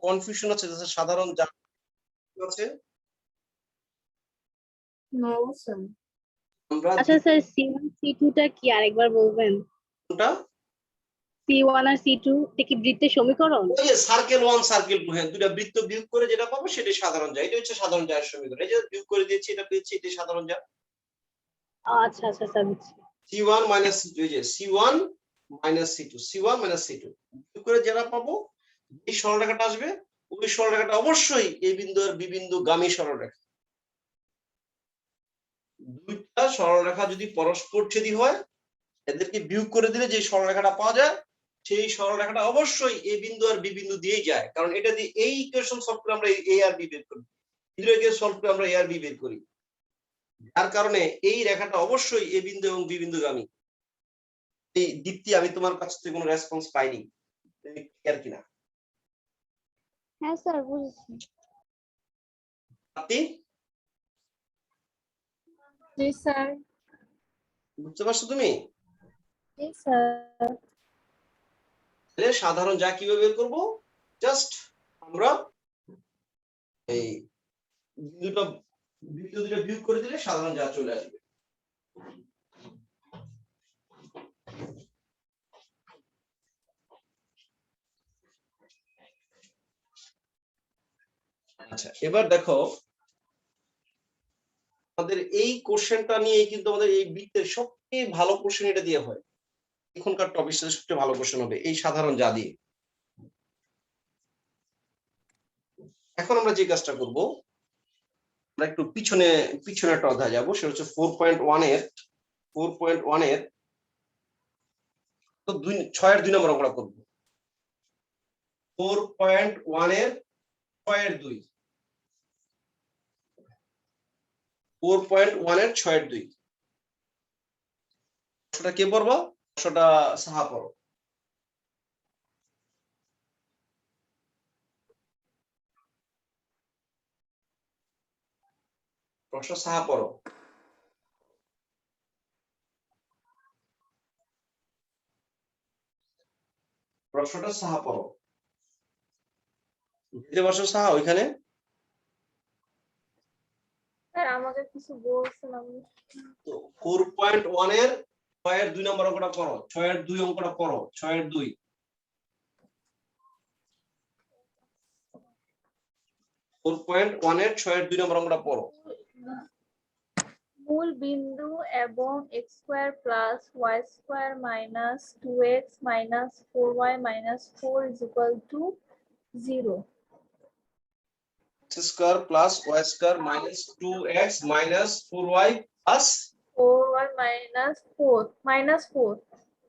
Confusion আছে যে সাধারণ যা আছে নো স্যার। আমরা আচ্ছা স্যার C1 C2 টা কি আরেকবার বলবেন? কোনটা C1 আর C2 টা কি বৃত্তের সমীকরণ? ওই যে সার্কেল 1 সার্কেল 2 হ্যাঁ দুটো বৃত্ত বিয়োগ করে যেটা পাবো সেটাই সাধারণ যা এটা হচ্ছে সাধারণ যার সমীকরণ এই যে বিয়োগ করে দিয়েছি এটা পেয়েছি এটাই সাধারণ যা আচ্ছা আচ্ছা স্যার বুঝছি। C1 C2 এই যে C1 C2 C1 C2 বিয়োগ করে যেটা পাবো এই সরলরেখাটা আসবে ওই সরলরেখাটা অবশ্যই এই বিন্দু আর বি বিন্দু গামী সরলরেখা দুইটা সরলরেখা যদি পরস্পরছেদী হয় এদেরকে বিয়োগ করে দিলে যে সরলরেখাটা পাওয়া যায় সেই সরলরেখাটা অবশ্যই এ বিন্দু আর বি বিন্দু দিয়েই যায় কারণ এটা দিয়ে এই ইকুয়েশন সলভ করে আমরা এ আর বি বের করি এটাকে সলভ করে আমরা এ আর বি বের করি যার কারণে এই রেখাটা অবশ্যই এ বিন্দু এবং বি বিন্দু গামী এই দীপ্তি আমি তোমার কাছ থেকে কোনো রেসপন্স পাইনি ক্লিয়ার কিনা হ্যাঁ স্যার বুঝেছি। আপনি জি স্যার। বুঝতে পারছো তুমি জি স্যার। তাহলে সাধারণ যা কিভাবে বের করব জাস্ট আমরা এই দুটো বিয়োগ করে দিলে সাধারণ যা চলে আসবে আচ্ছা এবার দেখো আমাদের এই কোশ্চেনটা নিয়ে কিন্তু আমাদের এই বৃত্তের সবচেয়ে ভালো কোশ্চেন এটা দিয়ে হয় এখনকার টপিক সাথে সবচেয়ে ভালো কোশ্চেন হবে এই সাধারণ যা দিয়ে এখন আমরা যে কাজটা করব আমরা একটু পিছনে একটা অধ্যায় যাব সেটা হচ্ছে 4.1 এর তো 6 এর 2 নম্বর আমরা করব 4.1 এর 6 এর 2 4.1 এর 6 এর 2 সেটা কে পড়বো সেটা সাহা পড়ো প্রশ্ন সাহা পড়ো প্রশ্নটা সাহা পড়ো বুঝতে পারছো সাহা ওইখানে স্যার আমাকে কিছু বলছেন আপনি। তো 4.1 এর 6 এর 2 নম্বর অঙ্কটা পড়ো 6 এর 2 অঙ্কটা পড়ো 6 এর 2 4.1 এর 6 এর 2 নম্বর অঙ্কটা পড়ো মূল বিন্দু এবং x² plus y² minus 2x minus 4y minus 4 is equal to 0। x square plus y square minus 2x minus 4y plus 4y minus 4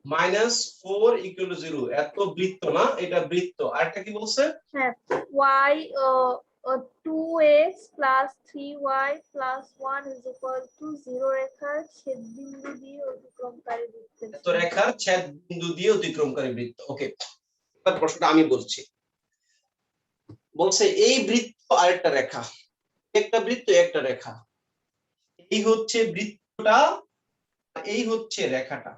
minus 4 equal to 0 এত বৃত্ত না এটা বৃত্ত আরেকটা কি বলছে হ্যাঁ y 2x plus 3y plus 1 is equal to 0 রেখার ছেদবিন্দু দিয়ে অতিক্রমকারী বৃত্তের এত রেখার ছেদ বিন্দু দিয়ে অতিক্রমকারী বৃত্ত ওকে এবার প্রশ্নটা আমি বলছি বলছে এই বৃত্ত আরেকটা রেখা একটা বৃত্ত একটা রেখা এই হচ্ছে বৃত্তটা এই হচ্ছে রেখাটা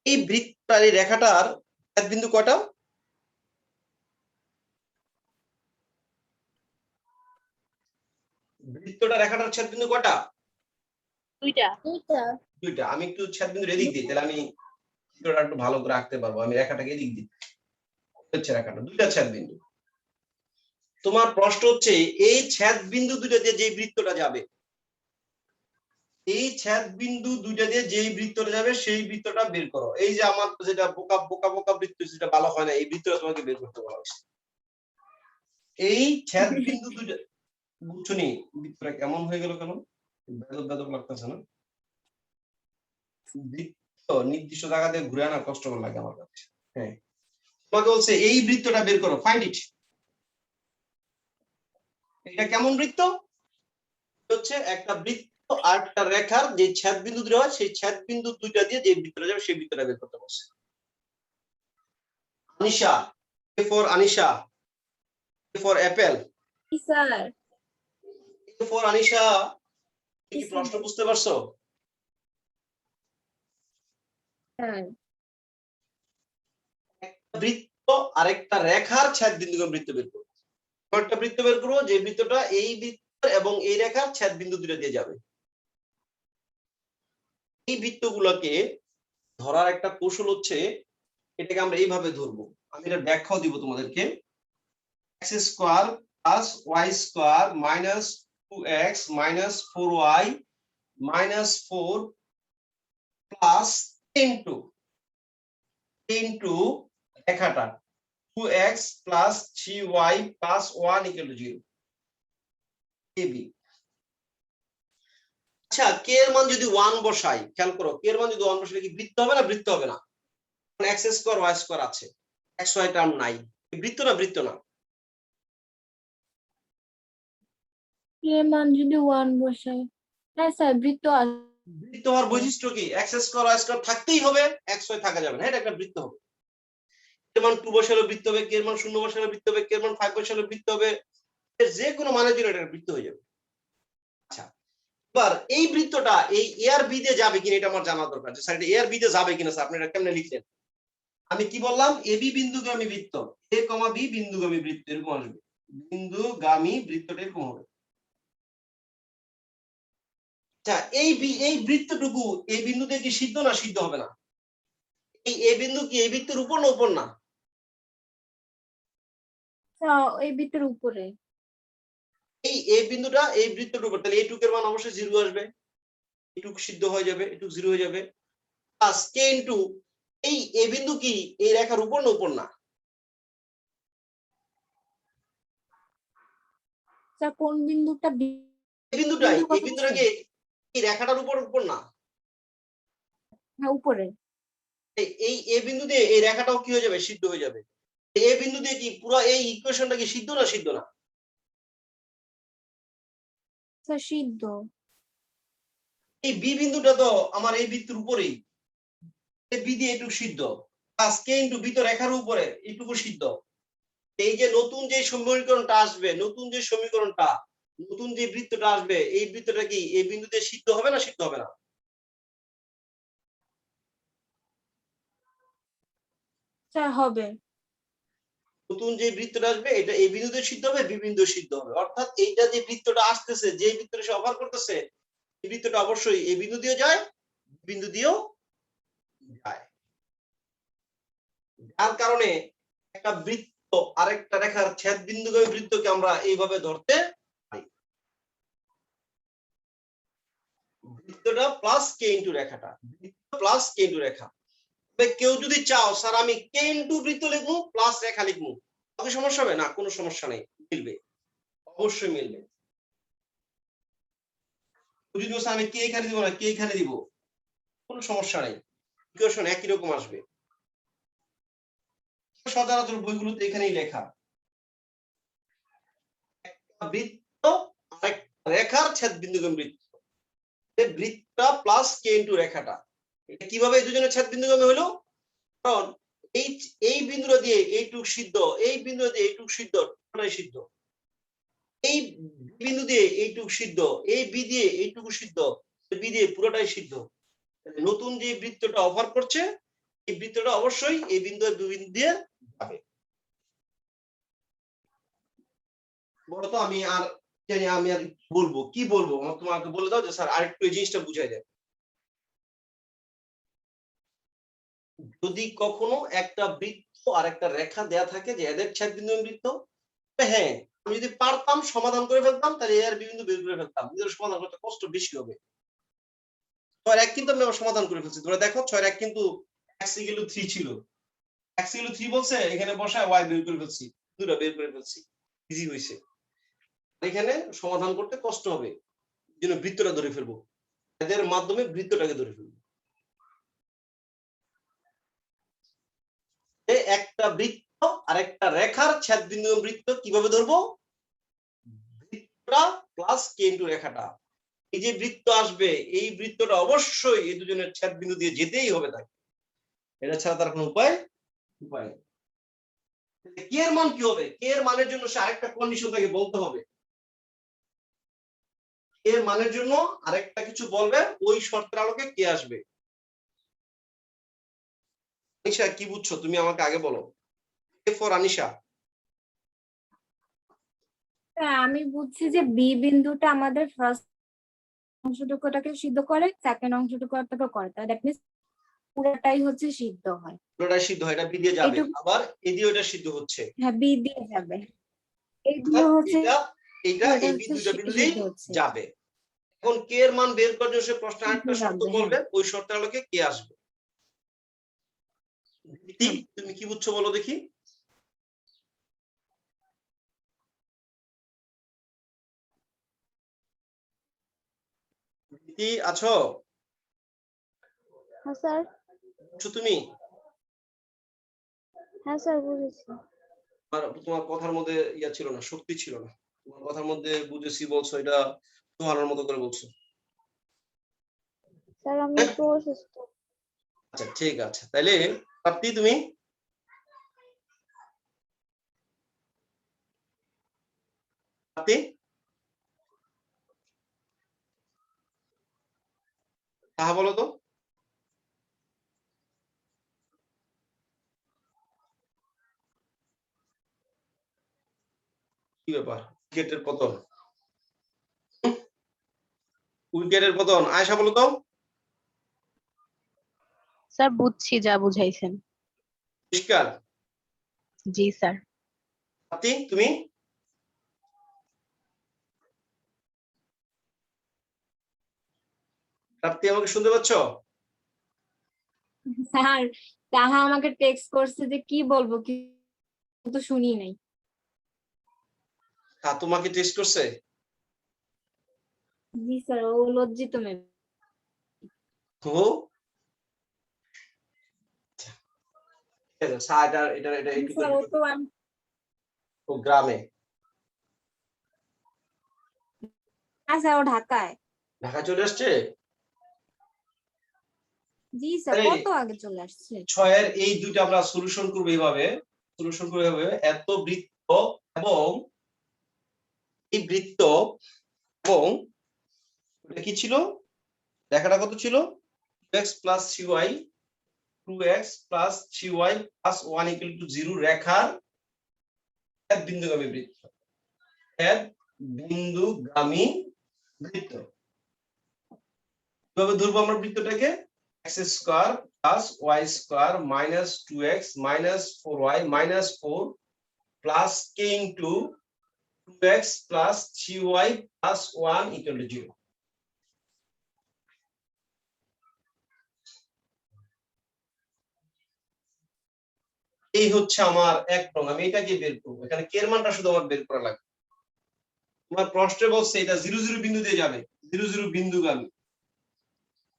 এই বৃত্তার এই রেখাটার ছেদ বিন্দু কয়টা বৃত্তটা রেখাটার ছেদ বিন্দু কয়টা দুইটা আমি একটু ছেদ বিন্দু এদিক দিই তাহলে আমি চিত্রটা একটু ভালো করে আঁকতে পারবো আমি রেখাটাকে এদিক দিই হচ্ছে রেখাটা দুইটা ছেদ বিন্দু তোমার প্রশ্ন হচ্ছে এই ছেদ বিন্দু দুইটা দিয়ে যে বৃত্তটা যাবে এই ছেদ বিন্দু দুইটা দিয়ে যেই বৃত্তটা যাবে সেই বৃত্তটা বের করো এই যে আমার যেটা বোকা বোকা বোকা বৃত্ত যেটা ভালো হয় না এই বৃত্তটা তোমাকে বের করতে বলা হয়েছে এই ছেদ বিন্দু দুইটা বুঝছনি বৃত্তটা কেমন হয়ে গেল কেন বেদব বেদব লাগতেছে না বৃত্ত নির্দিষ্ট জায়গা দিয়ে ঘুরে আনা কষ্টকর লাগে আমার কাছে হ্যাঁ তোমাকে বলছে এই বৃত্তটা বের করো ফাইন্ড ইট এটা কেমন বৃত্ত হচ্ছে একটা বৃত্ত আর একটা রেখার যে ছেদ বিন্দু দুটো হয় সেই ছেদ বিন্দু দুইটা দিয়ে যে বৃত্তটা যাবে সেই বৃত্তটা বের করতে বলছে Anisha A for Anisha A for Apple sir A for Anisha কি প্রশ্ন বুঝতে পারছো হ্যাঁ বৃত্ত আরেকটা রেখার ছেদ বিন্দুগম বৃত্ত বের করবো। একটা বৃত্ত বের করবো যে বৃত্তটা এই বৃত্ত এবং এই রেখার ছেদ বিন্দু দুটো দিয়ে যাবে। এই বৃত্তগুলোকে ধরার একটা কৌশল হচ্ছে, এটাকে আমরা এইভাবে ধরবো। আমি এটা ব্যাখ্যাও দিব তোমাদেরকে। x square plus y square minus 2x minus 4y minus 4 plus 10 রেখাটা 2x plus 3y plus 1 equal to 0 ab। আচ্ছা, কে এর মান যদি 1 বসাই, খেয়াল করো, কে এর মান যদি 1 বসালে কি বৃত্ত হবে না বৃত্ত হবে না? x স্কয়ার y স্কয়ার আছে, xy টার্ম নাই, বৃত্ত না বৃত্ত না? এর মান যদি 1 বসাই, হ্যাঁ স্যার বৃত্ত আছে। বৃত্ত হওয়ার বৈশিষ্ট্য কি? x স্কয়ার y স্কয়ার থাকতেই হবে, xy থাকা যাবে না, এটা একটা বৃত্ত হবে। কে মান 2 বসালে বৃত্ত হবে, কে মান 0 বসালে বৃত্ত হবে, কে মান 5 বসালে বৃত্ত হবে, এর যে কোনো মানের জন্য এটা বৃত্ত হয়ে যাবে। আচ্ছা, এবার এই বৃত্তটা এই a আর b দিয়ে যাবে কিনা এটা আমার জানা দরকার, যে স্যার এটা a আর b দিয়ে যাবে কিনা স্যার, আপনি এটা কেমনে লিখলেন? আমি কি বললাম? ab বিন্দুগামী বৃত্ত, a, b বিন্দুগামী বৃত্ত এরকম আসবে, বিন্দুগামী বৃত্তটা এরকম হবে। আচ্ছা, এই বৃত্তটুকু এই বিন্দুতে কি সিদ্ধ না সিদ্ধ হবে না? এই a বিন্দু কি এই বৃত্তের উপর না উপর না? এই বৃত্তের উপরে। এই a বিন্দুটা এই বৃত্তটার উপর, তাহলে এইটুকের মান অবশ্যই 0 আসবে, এইটুক সিদ্ধ হয়ে যাবে, এইটুক 0 হয়ে যাবে, প্লাস k ইনটু এই a বিন্দু কি এই রেখার উপর না উপর না? স্যার কোন বিন্দুটা? এই বিন্দুটা কি এই রেখাটার উপর উপর না? হ্যাঁ উপরে। এই a বিন্দু দিয়ে এই রেখাটাও কি হয়ে যাবে? সিদ্ধ হয়ে যাবে। এই বিন্দু দিয়ে কি পুরো এই ইকুয়েশনটা কি সিদ্ধ না সিদ্ধ না? স্যার সিদ্ধ। এই বি বিন্দুটা তো আমার এই বৃত্তের উপরেই, এই বি দিয়ে এইটুকু সিদ্ধ, প্লাস কে ইনটু বি তো রেখার উপরে এইটুকু সিদ্ধ। এই যে নতুন যে সমীকরণটা আসবে, নতুন যে সমীকরণটা, নতুন যে বৃত্তটা আসবে, এই বৃত্তটা কি এই বিন্দুতে সিদ্ধ হবে না সিদ্ধ হবে না? স্যার হবে। নতুন যে বৃত্তটা আসবে এটা এই বিন্দুতে সিদ্ধ হবে, বি বিন্দু সিদ্ধ হবে, অর্থাৎ এইটা যে বৃত্তটা আসতেছে, যে বৃত্তটা সে অফার করতেছে, এই বৃত্তটা অবশ্যই এই বিন্দু দিয়ে যায়, বিন্দু দিয়েও যায়। যার কারণে একটা বৃত্ত আরেকটা রেখার ছেদ বিন্দুগামী বৃত্তকে আমরা এইভাবে ধরতে পারি, বৃত্তটা প্লাস কে ইনটু রেখাটা, বৃত্ত প্লাস কে ইনটু রেখা। কেউ যদি চাও স্যার আমি কে ইনটু বৃত্ত লিখবো প্লাস রেখা লিখবো, তাতে সমস্যা হবে না? কোনো সমস্যা নেই, মিলবে, অবশ্যই মিলবে। যদি স্যার আমি কে এখানে দিব না কে এখানে দিব, কোনো সমস্যা নেই, ইকুয়েশন একই রকম আসবে। সচরাচর বইগুলোতে এখানেই লেখা, একটা বৃত্ত আরেকটা রেখার ছেদ বিন্দুগামী বৃত্ত, বৃত্তটা প্লাস কে ইনটু রেখাটা, এটা কিভাবে এই দুজনের ছেদ বিন্দুগামী হলো? কারণ এই বিন্দুটা দিয়ে এইটুক সিদ্ধ, এই বিন্দু দিয়ে এইটুক সিদ্ধ, পুরোটাই সিদ্ধ, এই বিন্দু দিয়ে এইটুক সিদ্ধ, এই বি দিয়ে এইটুকু সিদ্ধ, বি দিয়ে পুরোটাই সিদ্ধ। নতুন যে বৃত্তটা অফার করছে, এই বৃত্তটা অবশ্যই এই বিন্দু আর দুই বিন্দু দিয়ে যাবে। বলতো আমি আর জানি, আমি আর বলবো কি বলবো, তোমাকে বলে দাও যে স্যার আরেকটু এই জিনিসটা বুঝাই দেয়। যদি কখনো একটা বৃত্ত আর একটা রেখা দেয়া থাকে যে এদের ছেদ বিন্দু বৃত্ত, হ্যাঁ আমি যদি পারতাম সমাধান করে ফেলতাম, তাহলে এর বিন্দু বের করে ফেলতাম, নিজের সমাধান করতে কষ্ট বেশি হবে। 6 কিন্তু আমি আবার সমাধান করে ফেলছি, তোমরা দেখো 6 কিন্তু x = 3 ছিল, x = 3 বলছে, এখানে বসায় y বের করে ফেলছি, দুটো বের করে ফেলছি, ইজি হইছে। এখানে সমাধান করতে কষ্ট হবে, জন্য বৃত্তটা ধরে ফেলবো, এদের মাধ্যমে বৃত্তটাকে ধরে ফেলবো। একটা বৃত্ত আর একটা রেখার ছেদ বিন্দু বৃত্ত কিভাবে ধরবো? বৃত্তটা প্লাস কে ইনটু রেখাটা, এই যে বৃত্ত আসবে এই বৃত্তটা অবশ্যই এই দুজনের ছেদ বিন্দু দিয়ে যেতেই হবে তাকে, এটা ছাড়া তার কোনো উপায় নেই। কে এর মান কি হবে? কে এর মানের জন্য সে আরেকটা কন্ডিশন তাকে বলতে হবে, কে এর মানের জন্য আরেকটা কিছু বলবে, ওই শর্তের আলোকে কে আসবে। আচ্ছা কি বুঝছো তুমি আমাকে আগে বলো। ফর আনিশা। আমি বুঝছি যে বি বিন্দুটা আমাদের ফার্স্ট অংশটুকুটাকে সিদ্ধ করে, সেকেন্ড অংশটুকুটাকে করে, তাহলে দ্যাট মিন্স পুরোটাই হচ্ছে সিদ্ধ হয়। পুরোটা সিদ্ধ হয়, এটা বি দিয়ে যাবে, এইটুকু। আবার এ দিয়ে ওটা সিদ্ধ হচ্ছে। হ্যাঁ, বি দিয়ে যাবে, এইগুলো হচ্ছে এইটা এটা এই হচ্ছে দুইটা বিন্দু দিয়ে সিদ্ধ হচ্ছে, যাবে। এখন কে এর মান বের করার জন্য সে প্রশ্ন আরেকটা শর্ত যাবে, বলবে, হ্যাঁ। ওই শর্তের আলোকে কে আসবে। তুমি কি বুঝছো বলো দেখি। কি আছো? হ্যাঁ স্যার। বুঝছো তুমি? হ্যাঁ স্যার বুঝেছি। তোমার কথার মধ্যে ইয়া ছিল না, শক্তি ছিল না। তোমার কথার মধ্যে বুঝেছি বলছো, এটা তোমার মতো করে বলছো। স্যার আমি একটু অসুস্থ। আচ্ছা ঠিক আছে, তাইলে প্রাপ্তি তুমি প্রাপ্তি তাহা বলো তো। কি ব্যাপার? উইকেটের পতন, উইকেটের পতন। আয়শা বলো তো। স্যার বুঝছি যা বুঝাইছেন। পরিষ্কার? জি স্যার। প্রাপ্তি তুমি? প্রাপ্তি আমাকে শুনতে পাচ্ছ? স্যার তাহা আমাকে টেক্সট করছে যে কি বলবো, কিন্তু শুনি নাই। তা তোমাকে টেস্ট করছে? জি স্যার, ও লজ্জিত মেয়ে। ও এটা এটা এটা এইটুকু স্যার ও তো ও গ্রামে। স্যার ও ঢাকায়। ঢাকা চলে আসছে? জি স্যার, আরে, কত আগে চলে আসছে। 6 এর এই দুইটা আমরা সলিউশন করব এইভাবে। সলিউশন করব এইভাবে, এত বৃত্ত এবং এই বৃত্ত এবং এটা কি ছিল, লেখাটা কত ছিল, 2x + 3y 2x + 3y + 1 = 0 রেখার এক বিন্দুগামী বৃত্ত, এক বিন্দুগামী বৃত্ত। কিভাবে ধরবো আমরা বৃত্তটাকে? x² + y² - 2x - 4y - 4 plus k into 2x plus 3y plus 1 equal to 0. এই হচ্ছে আমার এক নং। আমি এটাকে বের করবো, এখানে কে এর মানটা শুধু আমার বের করা লাগবে। তোমার প্রশ্নে বলছে এটা 0 0 বিন্দু দিয়ে যাবে, 0 0 বিন্দুগামী,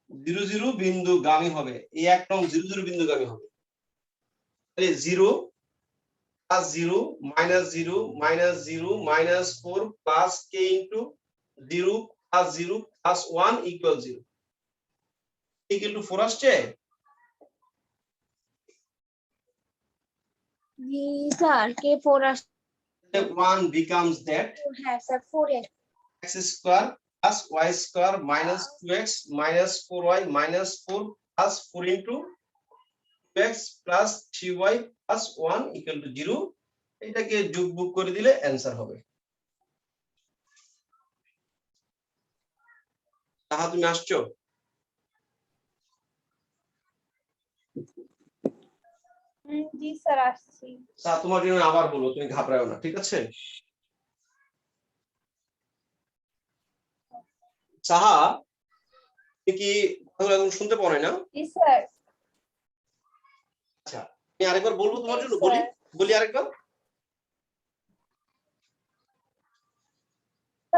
0 0 বিন্দুগামী হবে। এই এক নং 0 0 বিন্দুগামী হবে। তাহলে 0 plus 0 minus 0 minus 0 minus 4 plus k into 0 plus 0 plus 1 equal 0 equal to 4 আসছে? জি স্যার, কে 4 আসছে? 1 becomes that হ্যাঁ sir 4 x² plus y² minus 2x minus 4y minus 4 plus 4 into 2x plus 3y plus 1 equal to 0. এটাকে যোগ করে দিলে answer হবে। তাহা তুমি আসছো? জি স্যার আসছি। তা তোমার জন্য আবার বলবো, তুমি ঘাবড়াও না, ঠিক আছে? সাহা, তুমি কি কথাগুলো এখন শুনতে পাও না? জি স্যার। আচ্ছা, আমি আরেকবার বলবো তোমার জন্য, স্যার। বলি আরেকবার।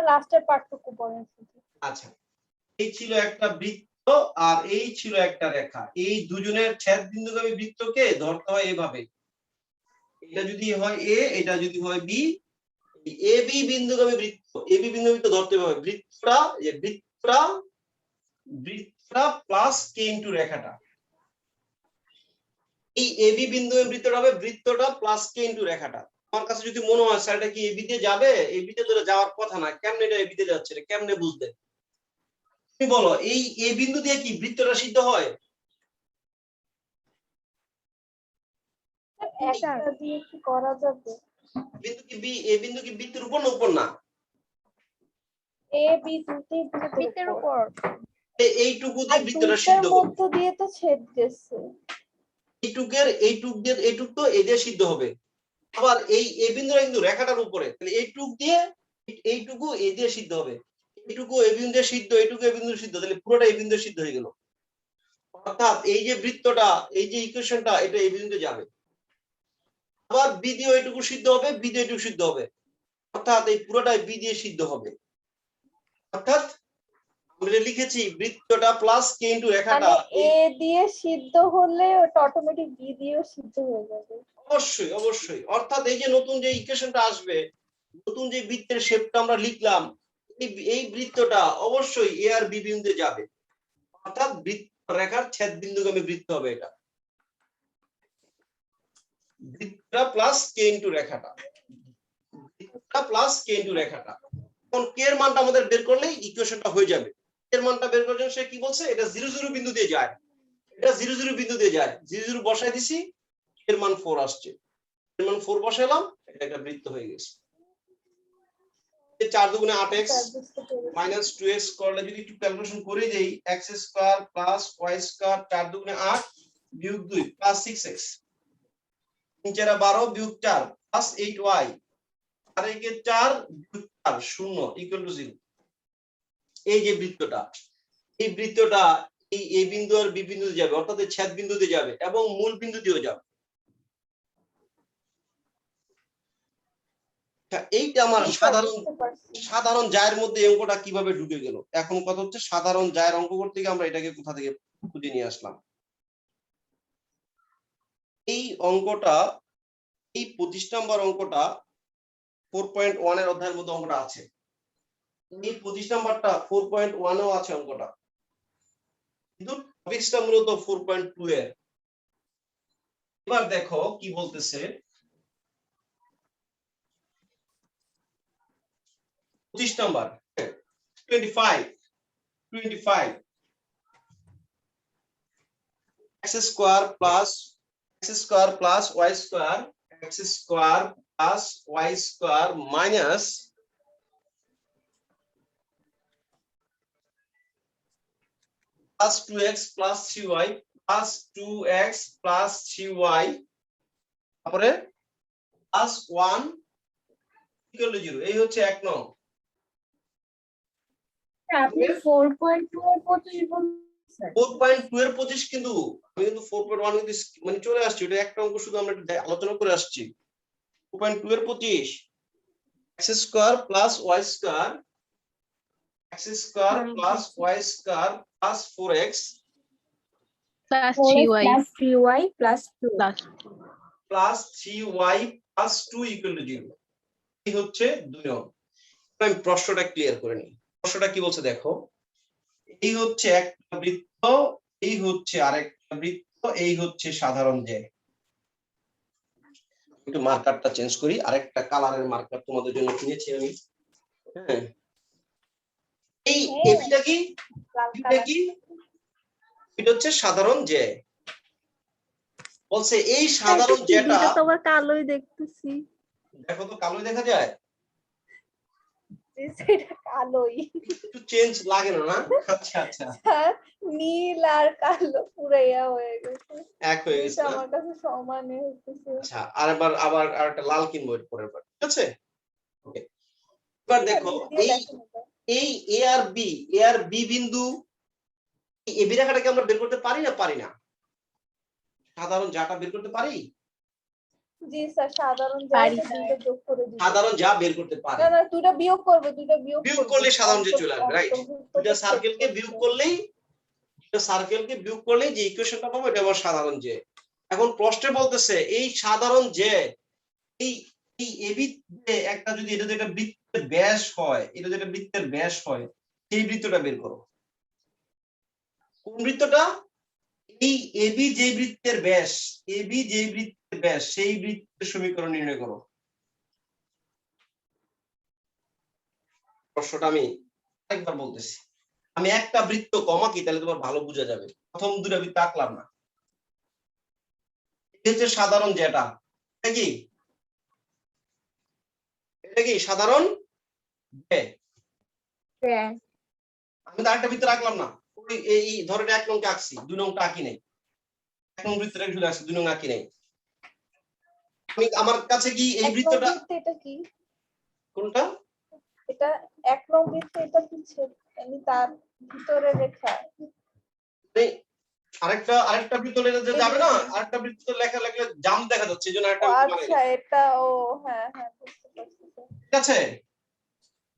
লাস্টের পার্টটুকু বলেন। আচ্ছা, এই ছিল একটা বৃত্ত আর এই ছিল একটা রেখা। এই দুজনের ছেদ বিন্দুগামী বৃত্তকে ধরতে হয় এভাবে, এটা যদি হয় এ, এটা যদি হয় বি, এ বি বিন্দুগামী বৃত্ত, এ বি বিন্দু বৃত্ত ধরতে হবে বৃত্তটা, এই বৃত্তটা প্লাস কে ইনটু রেখাটা। এই এ বি বিন্দুগামী বৃত্তটা হবে বৃত্তটা প্লাস কে ইনটু রেখাটা। আমার কাছে যদি মনে হয় স্যার এটা কি এ বি তে যাবে, এ বি তে তো যাওয়ার কথা না, কেমনে এটা এ বি তে যাচ্ছে, এটা কেমনে বুঝলে? তুমি বলো, এই এ বিন্দু দিয়ে কি বৃত্তটা সিদ্ধ হয়? একটা দিয়ে কি করা যাবে? বিন্দু কি বি, এ বিন্দু কি বৃত্তের উপর না উপর না? এ বি দুটোই বৃত্তের উপর। এইটুকু আর দিয়ে বৃত্তটা দুইটার সিদ্ধ হবে। মধ্য দিয়ে তো ছেদ গেছে। এইটুক তো এ দিয়ে সিদ্ধ হবে। আবার এই এ বিন্দুটা কিন্তু রেখাটার উপরে, তাহলে এইটুক দিয়ে এইটুকু এ দিয়ে সিদ্ধ হবে, এইটুকু এ বিন্দু দিয়ে সিদ্ধ, এইটুকু এ বিন্দু সিদ্ধ, তাহলে পুরোটা এ বিন্দু সিদ্ধ হয়ে গেল। অর্থাৎ এই যে বৃত্তটা, এই যে ইকুয়েশনটা, এটা এ বিন্দুতে যাবে। আবার বি দিয়ে এইটুকু সিদ্ধ হবে, বি দিয়ে এইটুকু সিদ্ধ হবে, অর্থাৎ এই পুরোটাই বি দিয়ে সিদ্ধ হবে। অর্থাৎ আমরা লিখেছি বৃত্তটা প্লাস কে ইনটু রেখাটা। মানে এ দিয়ে সিদ্ধ হলে ওটা অটোমেটিক বি দিয়েও সিদ্ধ হয়ে যাবে। অবশ্যই অবশ্যই, অর্থাৎ এই যে নতুন যে ইকুয়েশনটা আসবে, নতুন যে বৃত্তের শেপটা আমরা লিখলাম, এই বৃত্তটা অবশ্যই এ আর বি বিন্দুতে যাবে। অর্থাৎ বৃত্ত রেখার ছেদ বিন্দুগামী বৃত্ত হবে এটা, বৃত্তটা প্লাস কে ইনটু রেখাটা, বৃত্তটা প্লাস কে ইনটু রেখাটা। এখন কে এর মানটা আমাদের বের করলেই ইকুয়েশনটা হয়ে যাবে। কে এর মানটা বের করার জন্য সে কি বলছে, এটা 0 0 বিন্দু দিয়ে যায়, এটা 0 0 বিন্দু দিয়ে যায়, 0 0 বসাই দিছি, এর মান 4 আসছে, এর মান 4 বসাইলাম, এটা একটা বৃত্ত হয়ে গেছে। 4 দুগুণে 8x মাইনাস 2x করলে যদি একটু ক্যালকুলেশন করে দেই, x square plus y square 4 দুগুণে 8 বিয়োগ 2 প্লাস 6x, 3 4 12 বিয়োগ 4 প্লাস 8y, আর একে 4 বিয়োগ 4 0 ইকুয়াল টু 0। এই যে বৃত্তটা, এই বৃত্তটা এই এ বিন্দু আর বি বিন্দুতে যাবে, অর্থাৎ এই ছেদ বিন্দুতে যাবে এবং মূল বিন্দু দিয়েও যাবে। এইটা আমার সাধারণ জায়ের মধ্যে এই অঙ্কটা কিভাবে ঢুকে গেল। এখন কথা হচ্ছে সাধারণ জায়ের অঙ্ক করতে গিয়ে আমরা এটাকে কোথা থেকে খুঁজে নিয়ে আসলাম। এই অঙ্কটা, এই 25 নম্বর অঙ্কটা 4.1 এর অধ্যায়ের মধ্যে অঙ্কটা আছে। এই 25 নম্বরটা 4.1 এও আছে অঙ্কটা, কিন্তু টপিকসটা মূলত 4.2 এর। এবার দেখো কি বলতেছে, 25 number 25 x square plus y square, x square plus y square minus plus 2x plus 3y plus 2x plus 3y, তারপরে প্লাস 1 ইকুয়াল টু 0। এই হচ্ছে 1 নং। আপনি 4.2 এর 25 বলছেন। 4.2 এর 25, কিন্তু আমি কিন্তু 4.1 কিন্তু মানে চলে আসছি, এটা একটা অঙ্ক শুধু আমরা একটু আলোচনা করে আসছি। 4.2 এর 25 x square plus y square, x square plus y square plus 4x plus 4x 3y plus 3y plus 2 plus 3y plus 2 equal to 0। এই হচ্ছে 2 নং। আমি প্রশ্নটা ক্লিয়ার করে নিই। প্রশ্নটা কি বলছে দেখো, এই হচ্ছে একটা বৃত্ত, এই হচ্ছে আরেকটা বৃত্ত, এই হচ্ছে সাধারণ জ্যা। একটু মার্কারটা চেঞ্জ করি, আরেকটা কালারের মার্কার তোমাদের জন্য কিনেছি আমি। হ্যাঁ, এই এটা কি, এটা কি, এটা হচ্ছে সাধারণ জ্যা। বলছে এই সাধারণ জ্যাটা, তোমার কালোই দেখতেছি, দেখো তো কালোই দেখা যায়, সেটা কালোই, একটু চেঞ্জ লাগে না? আচ্ছা আচ্ছা, নীল আর কালো পুরো ইয়া হয়ে গেছে, এক হয়ে গেছে না? আমার কাছে সমানে হচ্ছে। আচ্ছা, আবার একটা লাল কিনবো এর পরের বার, ঠিক আছে? ওকে, এবার দেখো এই এ আর বি বিন্দু, এই বি রেখাটাকে আমরা বের করতে পারি না পারি না? সাধারণ জাটা বের করতে পারি? জি স্যার, সাধারণ জায়গা দুটো যোগ করে দিই, সাধারণ যা বের করতে পারি, না না দুটো বিয়োগ করবে, দুটো বিয়োগ বিয়োগ করলে সাধারণ যে চলে আসবে, রাইট? দুটো সার্কেলকে বিয়োগ করলেই, যে ইকুয়েশনটা পাবো এটা আবার সাধারণ যে। এখন প্রশ্নে বলতেছে এই সাধারণ যে এই এই এবি একটা যদি এটা যদি একটা বৃত্তের ব্যাস হয়, এটা যদি একটা বৃত্তের ব্যাস হয়, সেই বৃত্তটা বের করো। কোন বৃত্তটা? এই এবি যে বৃত্তের ব্যাস, এবি যে বৃত্তের ব্যাস, সেই বৃত্তের সমীকরণ নির্ণয় করো। প্রশ্নটা আমি আরেকবার বলতেছি, আমি একটা বৃত্ত কমা কি, তাহলে তোমার ভালো বোঝা যাবে। প্রথম দুটো বৃত্ত আঁকলাম না, এটা হচ্ছে সাধারণ যেটা, এটা কি সাধারণ ব্যয়। হ্যাঁ। আমি তো আরেকটা বৃত্ত রাখলাম না, এই ধরেন 1 নংকে আঁকছি, 2 নংটা আঁকি নাই, 1 নং বৃত্তটা শুধু আঁকছি, 2 নং আঁকি নাই। আমি আমার কাছে কি এই 1 নং বৃত্তটা বৃত্ত এটা কি? কোনটা? এটা 1 নং বৃত্ত, এটা কি মানে তার ভিতরে রেখা? এই আরেকটা বৃত্ত লেখা যাবে না, আরেকটা বৃত্ত লেখা লাগলে জাম দেখা যাচ্ছে, এইজন্য আরেকটা বৃত্ত বানাই। আচ্ছা এটা, ও হ্যাঁ হ্যাঁ বুঝতে পারছি। ঠিক আছে,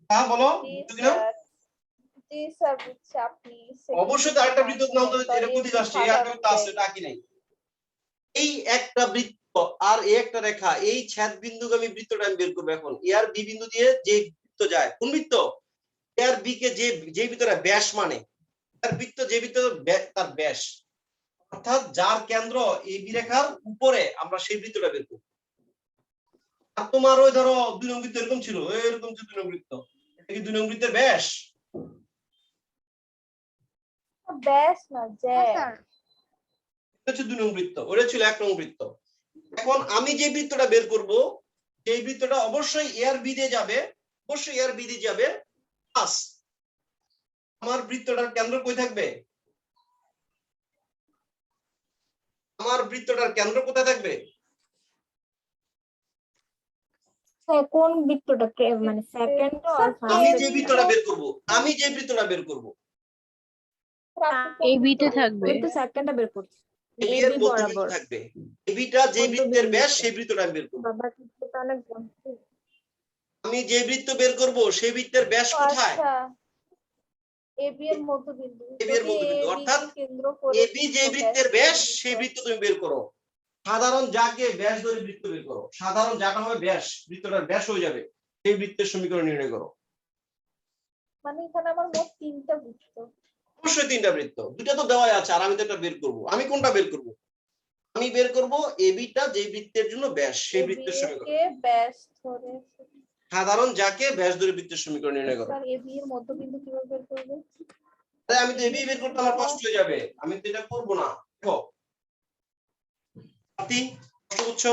হ্যাঁ বলো বুঝছো কিনা? জি স্যার বুঝছি। আপনি অবশ্যই আরেকটা বৃত্ত নাও তো, এটা বুঝতে আসছে, এই একটা আছে, এটা আঁকি নাই। এই একটা বৃত্ত আর এই একটা রেখা, এই ছেদ বিন্দুগামী বৃত্তটা আমি বের করবো এখন। এ আর বি বিন্দু দিয়ে যে বৃত্ত যায়, কোন বৃত্ত? এ আর বি কে যে বৃত্তটা ব্যাস, মানে তার বৃত্ত যে বৃত্ত তার ব্যাস, অর্থাৎ যার কেন্দ্র এই বি রেখার উপরে, আমরা সেই বৃত্তটা বের করব। আর তোমার ওই ধরো 2 নং বৃত্ত এরকম ছিল, এরকম ছিল 2 নং বৃত্ত, এটা কি 2 নং বৃত্তের ব্যাস? ব্যাস না, জ্যা। এটা হচ্ছে 2 নং বৃত্ত, ওটা ছিল 1 নং বৃত্ত। এখন আমি যে বৃত্তটা বের করব, সেই বৃত্তটা অবশ্যই এ আর বি দিয়ে যাবে, অবশ্যই এ আর বি দিয়ে যাবে, প্লাস আমার বৃত্তটার কেন্দ্র কই থাকবে? আমার বৃত্তটার কেন্দ্র কোথায় থাকবে? কোন বৃত্তটা মানে সেকেন্ড আর আমি ফার্স্ট? যে বৃত্তটা বের করব, আমি যে বৃত্তটা বের করব, এই বিতে থাকবে। ওই তো সেকেন্ডটা বের করছি। এবি AB এর মধ্যবিন্দু বরাবর থাকবে। এবিটা যে বৃত্তের ব্যাস, সেই বৃত্তটা আমি বের করব। বাবা চিত্রটা অনেক জানতে। আমি যে বৃত্ত বের করব, সেই বৃত্তের ব্যাস কোথায়? আচ্ছা এবি এর মধ্যবিন্দু। এবি এর যদি মধ্যবিন্দু, এবি অর্থাৎ কে কেন্দ্র করে এবি যে বৃত্তের ব্যাস, সেই বৃত্ত তুমি বের করো। সাধারণ যাকে ব্যাস ধরে বৃত্ত বের করো, সাধারণ যাটা হবে ব্যাস, বৃত্তটার ব্যাস হয়ে যাবে, সেই বৃত্তের সমীকরণ নির্ণয় করো। মানে এখানে আমার মোট 3টা বৃত্ত। অবশ্যই 3টা বৃত্ত, 2টা তো দেওয়াই আছে, আর আমি তো একটা বের করব। আমি কোনটা বের করব? আমি বের করব এবিটা যে বৃত্তের জন্য ব্যাস, সেই বৃত্তের সমীকরণ। কে ব্যাস ধরে, সাধারণ যাকে ব্যাস ধরে বৃত্তের সমীকরণ নির্ণয় করো। স্যার এবি এর মধ্যবিন্দু কিভাবে বের করবে? আরে আমি তো এবি বের করতে আমার কষ্ট হয়ে যাবে, আমি তো এটা করব না। দেখো আপনি কষ্ট বুঝছো?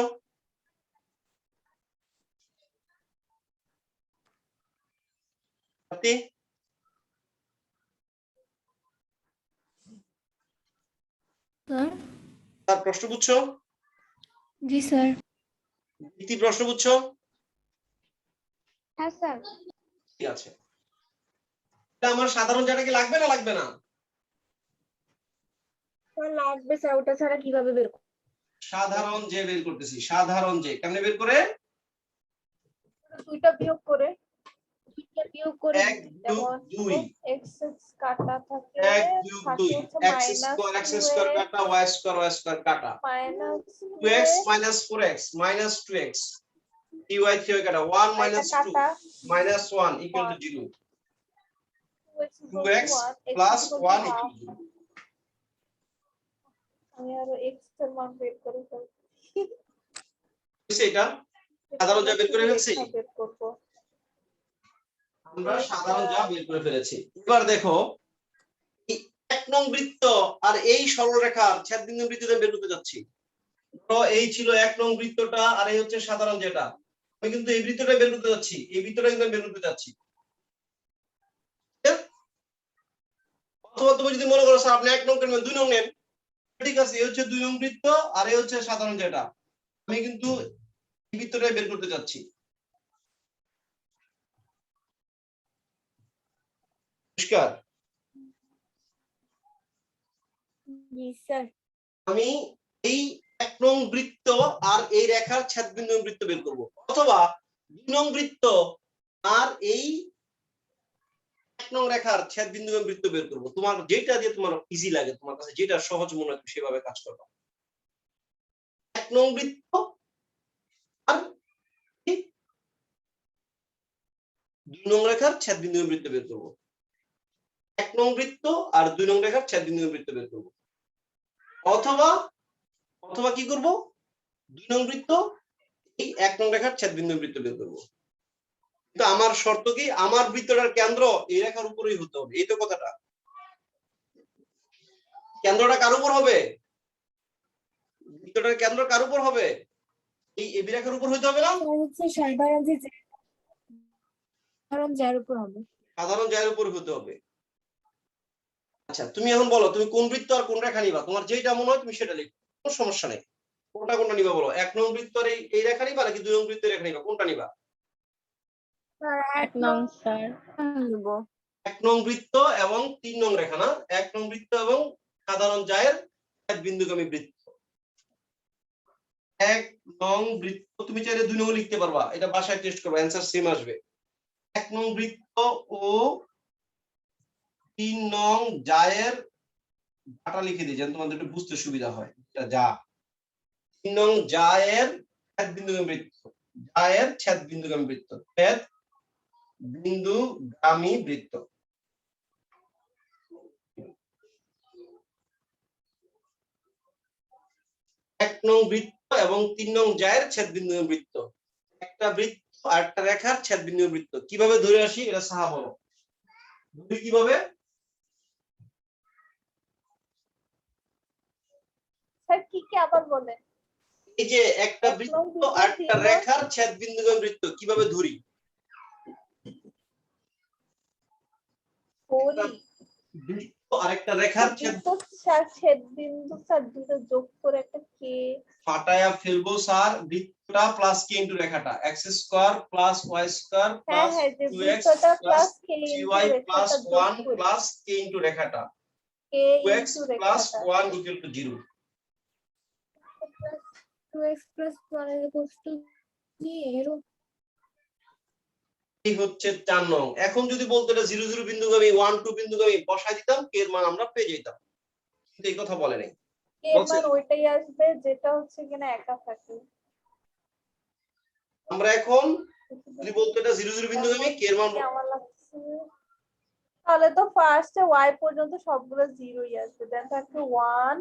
আপনি স্যার? তার প্রশ্ন বুঝছো? জি স্যার। ইতি প্রশ্ন বুঝছো? হ্যাঁ স্যার। ঠিক আছে, এটা আমার সাধারণ যাটা কি লাগবে না লাগবে না? স্যার লাগবে স্যার, ওটা ছাড়া কিভাবে বের করব? সাধারণ যে বের করতেছি, সাধারণ যে কেমনে বের করে? 2টা বিয়োগ করে, 2টা বিয়োগ করে 1 যোগ 2, x কাটা থাকে, 1 যোগ 2, x স্কয়ার কাটা, y স্কয়ার কাটা, minus 2x minus 4x minus 2x, dy 3y কাটা, 1 minus 2 minus 1 equal to 0, 2x plus 1 equal to 0. আমি আরো x এর মান বের করে ফেলছি। এটা সাধারণ যা বের করে ফেলছি, বের করব। আমরা সাধারণ যা বের করে ফেলেছি। এবার দেখো এই 1 নং বৃত্ত আর এই সরলরেখার ছেদবিন্দু বৃত্তটা বের করতে যাচ্ছি। তো এই ছিল 1 নং বৃত্তটা, আর এই হচ্ছে সাধারণ যেটা। আমি কিন্তু এই বৃত্তটা বের করতে যাচ্ছি, এই বৃত্তটা কিন্তু বের করতে যাচ্ছি। অথবা তুমি যদি মনে করো স্যার আপনি 1 নং নেন, 2 নং নেন, ঠিক আছে, এই হচ্ছে 2 নং বৃত্ত আর এই হচ্ছে সাধারণ যেটা। আমি কিন্তু এই বৃত্তটা বের করতে যাচ্ছি। পরিষ্কার? জি স্যার। আমি এই 1 নং বৃত্ত আর এই রেখার ছেদবিন্দু বৃত্ত বের করব, অথবা 2 নং বৃত্ত আর এই 1 নং রেখার ছেদবিন্দু বৃত্ত বের করব। তোমার যেটা দিয়ে তোমার ইজি লাগে, তোমার কাছে যেটা সহজ মনে হয় সেভাবে কাজ করবে। 1 নং বৃত্ত আর 2 নং রেখার ছেদবিন্দু বৃত্ত বের করব। 1 নং বৃত্ত আর 2 নং রেখার ছেদবিন্দু বৃত্ত বের করব, অথবা কি করব, 2 নং বৃত্ত এই 1 নং রেখার ছেদবিন্দু বৃত্ত বের করব। কিন্তু আমার শর্ত কি, আমার বৃত্তটার কেন্দ্র এই রেখার উপরেই হতে হবে। এই তো কথাটা, কেন্দ্রটা কার উপর হবে? বৃত্তটার কেন্দ্র কার উপর হবে? এই এবি রেখার উপর হইতে হবে না? হচ্ছে সাধারণ যে সাধারণ যার উপর হবে। সাধারণ জায়ের উপর হতে হবে। আচ্ছা তুমি এখন বলো তুমি কোন বৃত্ত আর কোন রেখা নিবা, তোমার যেটা মনে হয় তুমি সেটা লিখো, কোনো সমস্যা নেই। কোনটা নিবা বলো, 1 নং বৃত্তর এই রেখা নিবা নাকি 2 নং বৃত্তের রেখা নিবা, কোনটা নিবা? এক নং স্যার। নিব 1 নং বৃত্ত এবং 3 নং রেখা না, 1 নং বৃত্ত এবং সাধারণ জায়ের এক বিন্দুগামী বৃত্ত। 1 নং বৃত্ত তুমি চাইলে 2 নং লিখতে পারবা, এটা বাসায় টেস্ট করবে, অ্যানসার সেম আসবে। 1 নং বৃত্ত ও 3 নং জায়ের ডাটা লিখে দিই যেন তোমাদের একটু বুঝতে সুবিধা হয়। এটা যা 3 নং জায়ের ছেদ বিন্দুগামী বৃত্ত, জায়ের ছেদ বিন্দুগামী বৃত্ত, ছেদ বিন্দুগামী বৃত্ত। এক নং বৃত্ত এবং 3 নং জায়ের ছেদ বিন্দুগামী বৃত্ত, একটা বৃত্ত আর একটা রেখার ছেদ বিন্দুগামী বৃত্ত কিভাবে ধরে আসি এটা সাহা বলো, ধরি কিভাবে? স্যার কি কি আবার বলেন? এই যে একটা বৃত্ত আর একটা রেখার ছেদ বিন্দুগামী বৃত্ত কিভাবে ধরি? বৃত্ত আর একটা রেখার ছেদ বিন্দু স্যার দুটো যোগ করে একটা কে ফাটায়া ফেলবো স্যার, বৃত্তটা প্লাস কে ইনটু রেখাটা x square plus y square হ্যাঁ প্লাস হ্যাঁ যে 2x বৃত্তটা প্লাস প্লাস কে ইনটু 3y প্লাস রেখাটা 1 প্লাস k ইনটু রেখাটা কে 2x ইনটু প্লাস রেখাটা 1 ইকুয়াল টু 0। 2x + 1 = 0। এই হচ্ছে 4 নং। এখন যদি বলতো এটা 0 0 বিন্দুগামী 1 2 বিন্দুগামী বসাই দিতাম, k এর মান আমরা পেয়ে যেতাম, কিন্তু এই কথা বলে নাই। কে এর মান ওইটাই আসবে যেটা হচ্ছে কিনা একা থাকে। আমরা এখন যদি বলতো এটা 0 0 বিন্দুগামী k এর মান আমার লাগছে তাহলে তো ফার্স্টে y পর্যন্ত সবগুলো 0ই আসবে, দেন থাকবে 1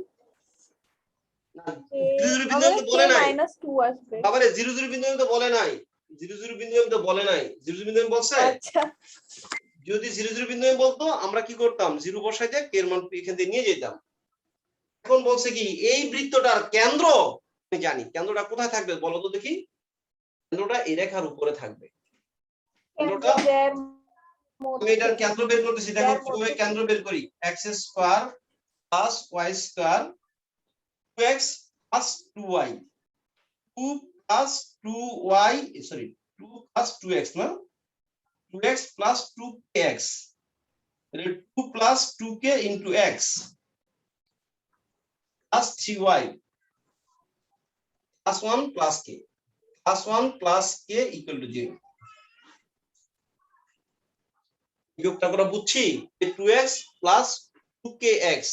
0 0 আমাদের বিন্দুগামী তো k বলে নাই -2 আসবে। বাবারে, 0 0 বিন্দুগামী তো বলে নাই, 0 0 বিন্দুগামী তো বলে নাই, 0 0 বিন্দুগামী বলছে? আচ্ছা যদি 0 0 বিন্দুগামী বলতো আমরা কি করতাম, 0 বসাইতে k এর মান এখান থেকে নিয়ে যেতাম। এখন বলছে কি এই বৃত্তটার কেন্দ্র আমি জানি, কেন্দ্রটা কোথায় থাকবে বলো তো দেখি? কেন্দ্রটা এই রেখার উপরে থাকবে। কেন্দ্রটা আমি এটার কেন্দ্র বের করতেছি, দেখো কিভাবে কেন্দ্র বের করি। x square plus y square 2x plus 2y 2 plus 2y sorry 2 plus 2x না 2x plus 2kx 2 plus 2k into x plus 3y plus 1 plus k plus 1 plus k equal to 0। যোগটা আমরা বুঝছি যে 2x প্লাস 2kx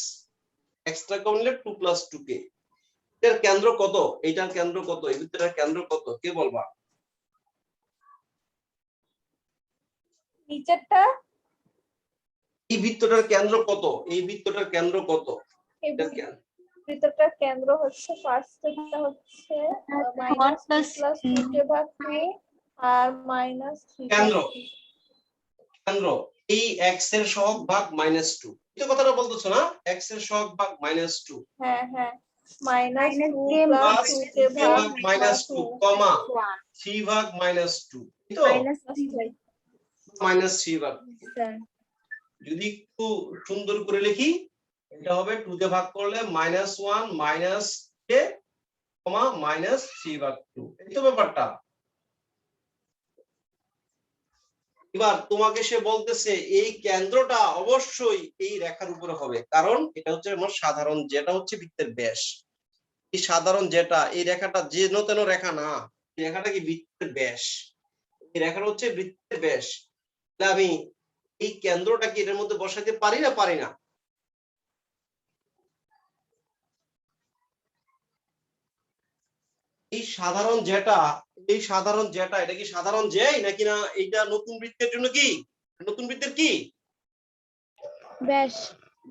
এক্সট্রা করলে 2 plus 2k। এর কেন্দ্র কত, এইটার কেন্দ্র কত, এই বৃত্তটার কেন্দ্র কত কে বলবা? নিচেরটা এই বৃত্তটার কেন্দ্র কত, এই বৃত্তটার কেন্দ্র কত? এই বৃত্তটার কেন্দ্র হচ্ছে ফার্স্টটা হচ্ছে -2 + 2k/2 আর -3 কেন্দ্র কেন্দ্র এই x এর সহগ ভাগ -2, এই কথাটা বলতেছো না, x এর সহগ ভাগ -2। হ্যাঁ হ্যাঁ -2 প্লাস + 2k ভাগ -2 কমা 3 ভাগ -2 তো -3 ভাগ। যদি একটু সুন্দর করে লিখি এটা হবে 2 দিয়ে ভাগ করলে -1 - k কমা -3 ভাগ 2, এই তো ব্যাপারটা। এবার তোমাকে সে বলতেছে এই কেন্দ্রটা অবশ্যই এই রেখার উপরে হবে, কারণ এটা হচ্ছে আমার সাধারণ যেটা হচ্ছে বৃত্তের ব্যাস। এই সাধারণ যেটা এই রেখাটা যে তেন রেখা না, এই রেখাটা কি বৃত্তের ব্যাস, এই রেখাটা হচ্ছে বৃত্তের ব্যাস। তাহলে আমি এই কেন্দ্রটা কি এর মধ্যে বসাতে পারি না পারি না? এই সাধারণ যেটা এটা কি সাধারণ যেই নাকি না এইটা নতুন বৃত্তের জন্য কি নতুন বৃত্তের কি ব্যাস।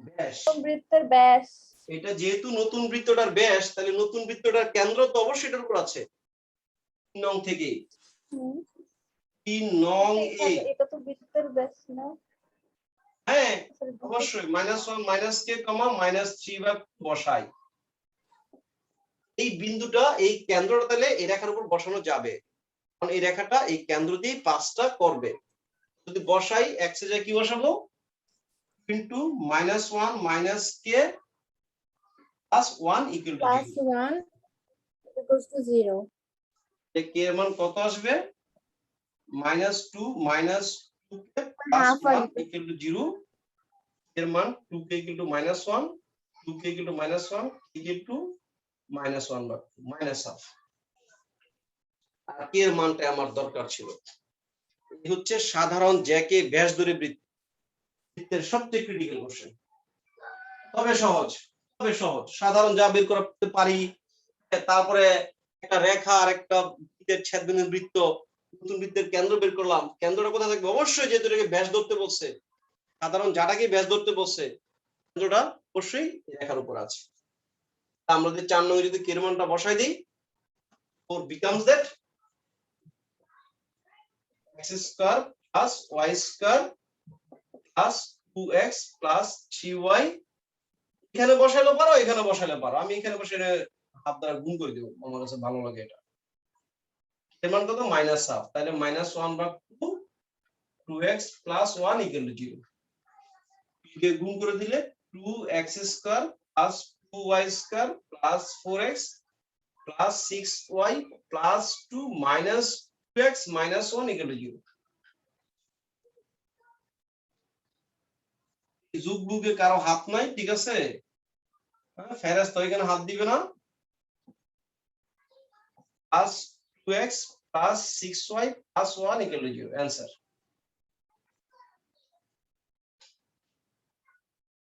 ব্যাস। বৃত্তের ব্যাস এটা যেহেতু নতুন বৃত্তটার ব্যাস, তাহলে নতুন বৃত্তটার কেন্দ্র তো অবশ্যই এটার উপর আছে 3 নং থেকে। 3 নং এ এটা তো বৃত্তের ব্যাস না? হ্যাঁ অবশ্যই -1 - k, -3 ভাগ বসাই। এই বিন্দুটা এই কেন্দ্রটা তাহলে এই রেখার উপর বসানো যাবে, কারণ এই রেখাটা এই কেন্দ্র দিয়ে পাঁচটা করবে। যদি বসাই এক্স এর জায়গায় কি বসাবো, into -1 - k plus 1 equal to plus 0। 1 equals to 0। এই k এর মান কত আসবে, -2 - 2k প্লাস হাফ 1 আসবে। Equal to 0। এর মান 2k equal to -1, 2k equal to -1 equal to -1 বা -হাফ। আর k এর মানটা আমার দরকার ছিল। এই হচ্ছে সাধারণ জ্যাকে ব্যাস ধরে বৃত্তের সবচেয়ে ক্রিটিক্যাল কোশ্চেন। তবে সহজ, সাধারণ যা বের করতে পারি, তারপরে একটা রেখা আর একটা বৃত্তের ছেদবিন্দু বৃত্ত, নতুন বৃত্তের কেন্দ্র বের করলাম, কেন্দ্রটা কোথায় থাকবে, অবশ্যই যেহেতু এটাকে ব্যাস ধরতে বলছে, সাধারণ যাটাকে ব্যাস ধরতে বলছে, কেন্দ্রটা অবশ্যই রেখার উপর আছে। আমরা যদি 4 নং যদি k এর মানটা বসাই দিই, 4 becomes that x square plus y square plus 2x plus 3y। এখানে বসাইলে পারো, এখানে বসাইলে পারো, আমি এখানে বসে হাত দ্বারা গুণ করে দেবো, আমার কাছে ভালো লাগে এটা। এর মান কত, -হাফ, তাহলে -1/2 2x plus 1 equal to 0। কে গুণ করে দিলে 2x square plus 2y square plus 4x plus 6y plus 2 minus 2x minus 1 equal to 0। যোগ বুকে কারো হাত নাই, ঠিক আছে, ফেরেশ তো এখানে হাত দিবে না। plus 2x plus 6y plus 1 equal to 0 answer.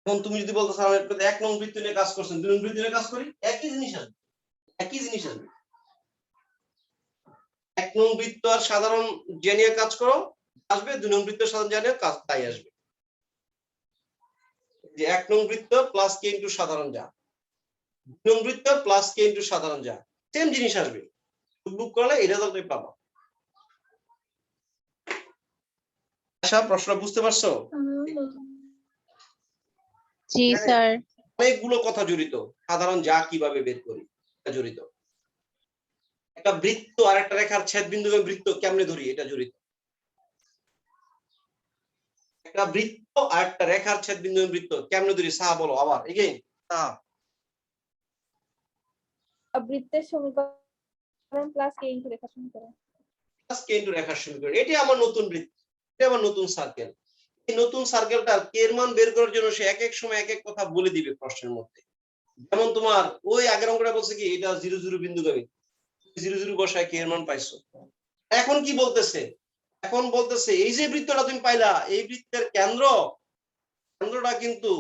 এখন তুমি যদি বলতে স্যার আমি এক নং বৃত্ত নিয়ে কাজ করছেন, দুই নং বৃত্ত নিয়ে কাজ করি, একই জিনিস আসবে। এক নং বৃত্ত আর সাধারণ জ্যা নিয়ে কাজ করো, আসবে, দুই নং বৃত্ত সাধারণ জ্যা নিয়ে কাজ তাই আসবে। যে এক নং বৃত্ত প্লাস k ইনটু সাধারণ জ্যা, দুই নং বৃত্ত প্লাস k ইনটু সাধারণ জ্যা, সেম জিনিস আসবে। বুক করলে এই রেজাল্টই পাবা। আশা প্রশ্ন বুঝতে পারছো? জি স্যার। অনেকগুলো কথা জড়িত, সাধারণ যা কিভাবে বের করি জড়িত। একটা বৃত্ত আর একটা রেখার ছেদবিন্দু বৃত্ত কেমনে ধরি এটা জড়িত। একটা বৃত্ত আর একটা রেখার ছেদবিন্দু বৃত্ত কেমনে ধরি, সাহা বলো আবার এগেইন। সাহা, বৃত্তের সমীকরণ প্লাস k ইনটু রেখার সমীকরণ। প্লাস k ইনটু রেখার সমীকরণ, এটি আমার নতুন বৃত্ত, এটা আমার নতুন সার্কেল। এই নতুন সার্কেলটা k এর মান বের করার জন্য সে এক এক সময় এক এক কথা বলে দিবে প্রশ্নের মধ্যে। যেমন তোমার ওই আগের অঙ্কটা বলছে কি এটা 0 0 বিন্দুগামী, 0 0 বসায় k এর মান পাইছো। এখন কি বলতেছে, এখন বলতেছে এই যে বৃত্তটা তুমি পাইলা, এই বৃত্তের কেন্দ্রটা কিন্তু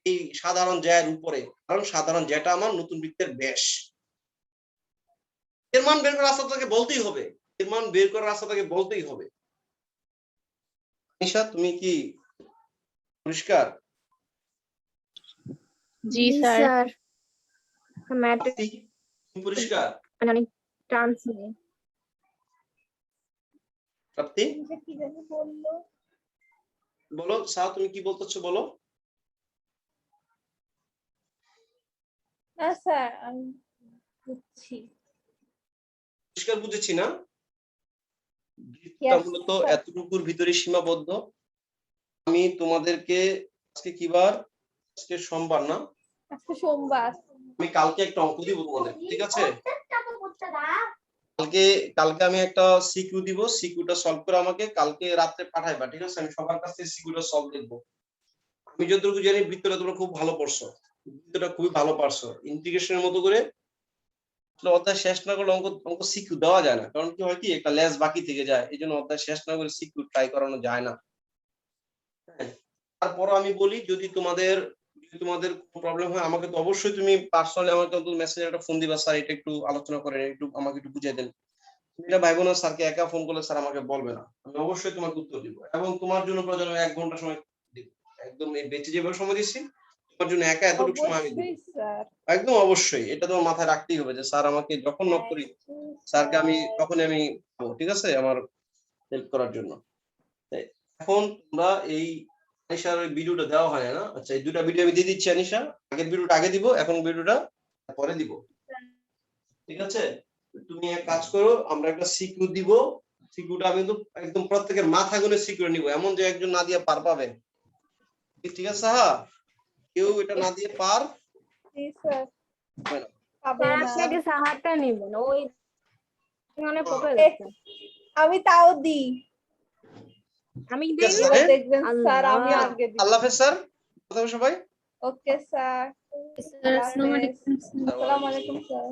এই সাধারণ জ্যার উপরে, কারণ সাধারণ জ্যাটা আমার নতুন বৃত্তের ব্যাস। এর মান বের করার রাস্তা তাকে বলতেই হবে, এর মান বের করার রাস্তা তাকে বলতেই হবে। নিশা তুমি কি পরিষ্কার? জি স্যার। ম্যাট্রিক্স পরিষ্কার অনেক টার্মস নিয়ে। প্রাপ্তি কি জানি বললো, বলো, সা তুমি কি বলতেছো বলো। না স্যার আমি বুঝছি। পরিষ্কার বুঝেছি না? Yes, মূলত sir. এতটুকুর ভিতরে সীমাবদ্ধ। আমি তোমাদেরকে আজকে কি বার, আজকে সোমবার না, আজকে সোমবার। আমি কালকে একটা অঙ্ক দিব তোমাদের, ঠিক আছে? কালকে আমি একটা সিকিউ দিব, সিকিউটা সলভ করে আমাকে কালকে রাতে পাঠাইবা, ঠিক আছে? আমি সবার কাছে সিকিউটা সলভ দেখব। আমি যতটুকু জানি বৃত্তটা তোমরা খুব ভালো পড়ছো, বৃত্তটা খুবই ভালো পারছো, ইন্টিগ্রেশনের মতো করে অধ্যায় শেষ না করলে অঙ্ক সিকিউ দেওয়া যায় না, কারণ কি হয় কি একটা লেস বাকি থেকে যায়, এই জন্য অধ্যায় শেষ না করে সিকিউ ট্রাই করানো যায় না। তারপর আমি বলি যদি তোমাদের প্রবলেম হয় আমাকে তো অবশ্যই তুমি পার্সোনালি আমাকে মেসেজে একটা ফোন দিবা, স্যার এটা একটু আলোচনা করেন, একটু আমাকে একটু বুঝিয়ে দেন। তুমি এটা ভাইবো না স্যারকে একা ফোন করলে স্যার আমাকে বলবে না, আমি অবশ্যই তোমাকে উত্তর দিব, এবং তোমার জন্য প্রয়োজন 1 ঘন্টা সময় দিব, একদম এই বেঁচে যেভাবে সময় দিচ্ছি তোমার জন্য একা এতটুকু সময় আমি দিব, অবশ্যই স্যার। একদম অবশ্যই। এটা তোমার মাথায় রাখতেই হবে যে স্যার আমাকে যখন নক করি স্যারকে আমি তখনই আমি পাবো, ঠিক আছে, আমার হেল্প করার জন্য। এখন তোমরা এই আনিশার ওই ভিডিওটা দেওয়া হয় না, আচ্ছা এই দুটো ভিডিও আমি দিয়ে দিচ্ছি আনিশা, আগের ভিডিওটা আগে দিব, এখন ভিডিওটা পরে দিব। ঠিক আছে? তুমি এক কাজ করো, আমরা একটা সিকিউ দিব, সিকিউটা আমি কিন্তু একদম প্রত্যেকের মাথা গুনে সিকিউর নিব, এমন যে একজন না দিয়ে পার পাবে। ঠিক আছে সাহা? কেউ এটা না দিয়ে পার জি স্যার হয় না। পাবো স্যার না। আপনি আগে সাহারটা নেবেন, ওই অনেক পড়ে এ, যাচ্ছে। আমি তাও দিই, আমি ঠিক আছে, দিই। এবার দেখবেন স্যার আল্লাহ। আমি আগে দিই। আল্লাহ হাফেজ স্যার, কথা হবে সবাই। ওকে স্যার, স্যার আসসালামু আলাইকুম স্যার। আসসালামু আলাইকুম স্যার।